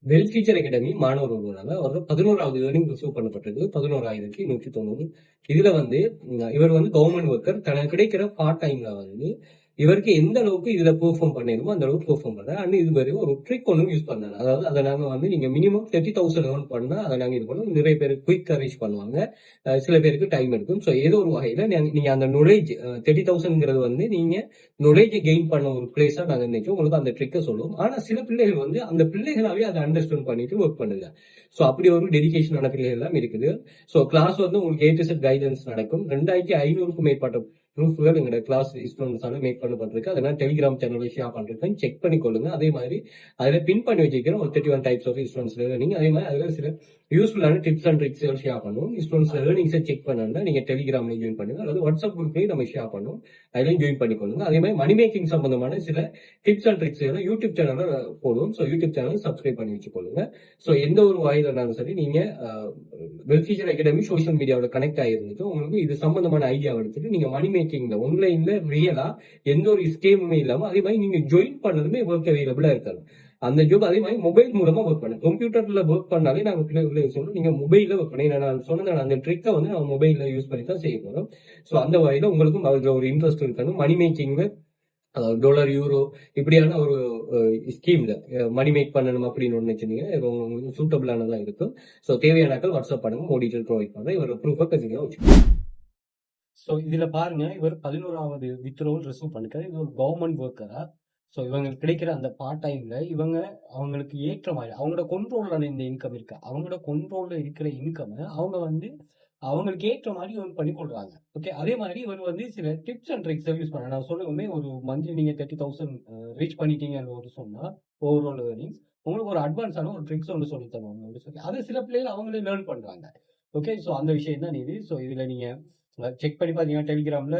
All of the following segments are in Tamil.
வெல் ஃபியூச்சர் அகாடமி மாணவர் ஒருவரால அவர் 11வது ஏர்னிங் ரிசீவ் பண்ணப்பட்டது 11,190. இதுல வந்து இவர் வந்து கவர்மெண்ட் ஒர்க்கர். தனக்கு கிடைக்கிற பார்ட் டைம்ல வந்து இவருக்கு எந்த அளவுக்கு இதுல பெர்ஃபார்ம் பண்ணிருமோ அந்த அளவுக்கு பெர்ஃபார்ம் பண்றாரு. அண்ட் இது மாதிரி ஒரு ட்ரிக் ஒன்றும் யூஸ் பண்ணாரு. அதாவது அதை நாங்க வந்து நீங்க மினிமம் 30,000 ஏர்ன் பண்ணா அதை நாங்க இது பண்ணுவோம். நிறைய பேர் குயிக் அரேஞ்ச் பண்ணுவாங்க, சில பேருக்கு டைம் எடுக்கும். ஸோ ஏதோ ஒரு வகையில நீங்க அந்த நொலேஜ் 30,000ங்கிறது வந்து நீங்க நொலேஜ் கெயின் பண்ண ஒரு பிளேஸா நாங்க நினைச்சோம். உங்களுக்கு அந்த ட்ரிக்கை சொல்லுவோம். ஆனா சில பிள்ளைகள் வந்து அந்த பிள்ளைகளாவே அதை அண்டர்ஸ்டாண்ட் பண்ணிட்டு ஒர்க் பண்ணுங்க. ஸோ அப்படி ஒரு டெடிகேஷனான பிள்ளைகள் எல்லாம் இருக்குது. ஸோ கிளாஸ் வந்து உங்களுக்கு A to Z கைடன்ஸ் நடக்கும். 2,500க்கும் மேற்பட்ட ப்ரூஃப்கள் எங்களோட கிளாஸ் ஸ்டூடெண்ட்ஸால மேக் பண்ணப்பட்டிருக்கு. அதெல்லாம் டெலிகிராம் சேனல்ல ஷேர் பண்ணிருக்கேன், செக் பண்ணிக்கொள்ளுங்க. அதே மாதிரி அதில் பின் பண்ணி வச்சிருக்கிறோம் ஒரு 31 டைப்ஸ் ஆஃப் ஸ்டூடெண்ட்ஸ் லேர்னிங். அதே மாதிரி அதில் சில யூஸ்ஃபுல்லான டிப்ஸ் அண்ட் ட்ரிக்ஸ் ஷேர் பண்ணுவோம். ஸ்டூடெண்ட்ஸ் லேர்னிங்ஸை செக் பண்ணா நீங்க டெலிகிராம்ல ஜாயின் பண்ணுங்க, அல்லது வாட்ஸ்அப் குரூப்லயும் நம்ம ஷேர் பண்ணுவோம், அதிலையும் ஜாயின் பண்ணிக்கொள்ளுங்க. அதே மாதிரி மணி மேக்கிங் சம்பந்தமான சில டிப்ஸ் அண்ட் ட்ரிக்ஸ் யூடியூப் சேனல்ல போடுவோம். ஸோ யூடியூப் சேனல் சப்ஸ்கிரைப் பண்ணி வச்சுக்கொள்ளுங்க. ஸோ எந்த ஒரு வாயிலானாலும் சரி நீங்க வெல் ஃபியூச்சர் அகாடமி சோஷியல் மீடியாவில் கனெக்ட் ஆகிருந்துட்டு உங்களுக்கு இது சம்பந்தமான ஐடியா எடுத்துட்டு நீங்க மணி மேக்கிங்ல ஆன்லைன்ல ரியலா எந்த ஒரு ஸ்கீமுமே இல்லாம அதே மாதிரி நீங்க ஜாயின் பண்ணதுமே ஒர்க் அவைலபிளா இருக்காது. அந்த ஜாப் அதே மாதிரி மொபைல் மூலமா ஒர்க் பண்ணு. கம்ப்யூட்டர்ல ஒர்க் பண்ணாலே நாங்க பிள்ளைகளை சொல்றோம் நீங்க மொபைல்ல ஒர்க் பண்ணி நான் சொன்ன அந்த ட்ரிக்கை வந்து நம்ம மொபைல்ல யூஸ் பண்ணி தான் செய்ய போறோம். ஸோ அந்த வகையில உங்களுக்கும் அதுல ஒரு இன்ட்ரெஸ்ட் இருக்கணும். மணி மேக்கிங்ல டாலர், யூரோ இப்படியான ஒரு ஸ்கீம்ல மணி மேக் பண்ணணும் அப்படின்னு ஒன்று வச்சிருந்தீங்கன்னா உங்களுக்கு சூட்டபிளானதா இருக்கும். ஸோ தேவையானாக்கள் வாட்ஸ்அப் பண்ணுங்க, மோடி டீட்டெயில் ப்ரொவைட் பண்றேன். இவரோட ப்ரூஃபை கண்டினியூ வச்சுக்கோங்க. ஸோ இதுல பாருங்க, இவர் 11வது வித்ட்ரோவல் ரிசீவ் பண்ணிருக்காரு. இது ஒரு கவர்மெண்ட் ஒர்க்கரா. ஸோ இவங்களுக்கு கிடைக்கிற அந்த பார்ட் டைம்ல இவங்க அவங்களுக்கு ஏற்ற மாதிரி அவங்களோட கொண்ட்ரோல்ல இந்த இன்கம் இருக்கு. அவங்களோட கொண்ட்ரோல்ல இருக்கிற இன்கம் அவங்க வந்து அவங்களுக்கு ஏற்ற மாதிரி இவங்க பண்ணி கொள்றாங்க. ஓகே, அதே மாதிரி இவர் வந்து சில டிப்ஸ் அண்ட் ட்ரிக்ஸ் யூஸ் பண்ண நான் சொல்லுவேன். ஒரு மந்த்லி நீங்க 30,000 ரீச் பண்ணிட்டீங்கன்னு ஒரு சொன்னா ஓவரால் ஏர்னிங்ஸ் உங்களுக்கு ஒரு அட்வான்ஸான ஒரு ட்ரிக்ஸ் ஒன்று சொல்லி தருவாங்க சொல்லி அது சில பிள்ளைகள் அவங்களே லேர்ன் பண்றாங்க. ஓகே, ஸோ அந்த விஷயம் தான் இது. ஸோ இதுல நீங்க செக் பண்ணி பாத்தீங்கன்னா டெலிகிராம்ல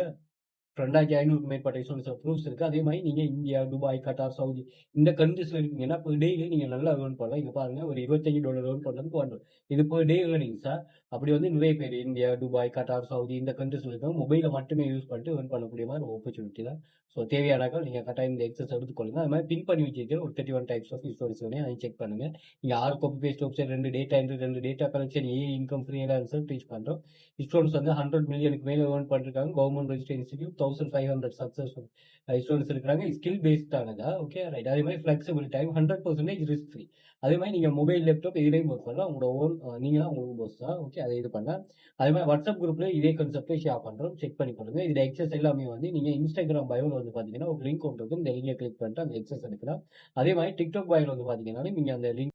2,500க்கும் மேற்பட்ட இன்சூரன்ஸ் ப்ரூஃப்ஸ் இருக்கு. அதே மாதிரி நீங்க இந்தியா, துபாய், கட்டார், சவுதி இந்த கண்ட்ரீஸ்ல இருக்கீங்கன்னா இப்போ டெய்லி நீங்க நல்லா ஏர்ன் பண்ணலாம். இங்க பாருங்க, ஒரு $25 ஏர்ன் பண்ணதுக்கு 1 இது per டே ஏர்னிங்ஸா. அப்படி வந்து நிறைய பேர் இந்தியா, துபாய், கட்டார், சவுதி இந்த கண்ட்ரீஸ்ல இருக்க மொபைலை மட்டுமே யூஸ் பண்ணிட்டு ஏர்ன் பண்ணக்கூடிய மாதிரி ஒரு ஆப்பர்ச்சுனிட்டி தான். ஸோ தேவையானாக்கள் நீங்க கட்டாயம் இந்த எக்ஸஸ் எடுத்துக்கொள்ளுங்க. அது மாதிரி பின் பண்ணி வச்சிருக்கிற ஒரு 31 டைப்ஸ் ஆஃப் இன்சூரன்ஸ் அதை செக் பண்ணுங்க. நீங்க 6 copy paste website 2 data collection income freelancer teach பண்றோம். ஸ்டூடெண்ட்ஸ் வந்து 100 மில்லியனுக்கு மேல ஏர்ன் பண்ணிருக்காங்க. Government register institute 1500 successful students இருக்கிறாங்க. ஸ்கில் பேஸ்ட் ஆனதா. Okay right. அதே மாதிரி ஃபிளெக்சிபிள் டைம் 100% ரிஸ்க் ஃப்ரீ. அதே மாதிரி நீங்க மொபைல், லேப்டாப் இதுலையும் ஒர்க் பண்ணலாம். உங்களோட ஓன் நீங்க தான் உங்களுக்கு போஸ் தான். ஓகே, அதை இது பண்ணலாம். அதே மாதிரி வாட்ஸ்அப் குரூப்ல இதே கான்செப்டை ஷேர் பண்றோம், செக் பண்ணி பண்ணுங்க. இதுல எக்ஸஸ் எல்லாமே வந்து நீங்க இன்ஸ்டாகிராம் பயோல வந்து பாத்தீங்கன்னா ஒரு லிங்க் ஒன்று இருக்கும். இந்த லிங்கை கிளிக் பண்ணிட்டு அந்த எக்ஸஸ் எடுக்கலாம். அதே மாதிரி டிக்டாக் பயோல வந்து பாத்தீங்கன்னா நீங்க அந்த லிங்க்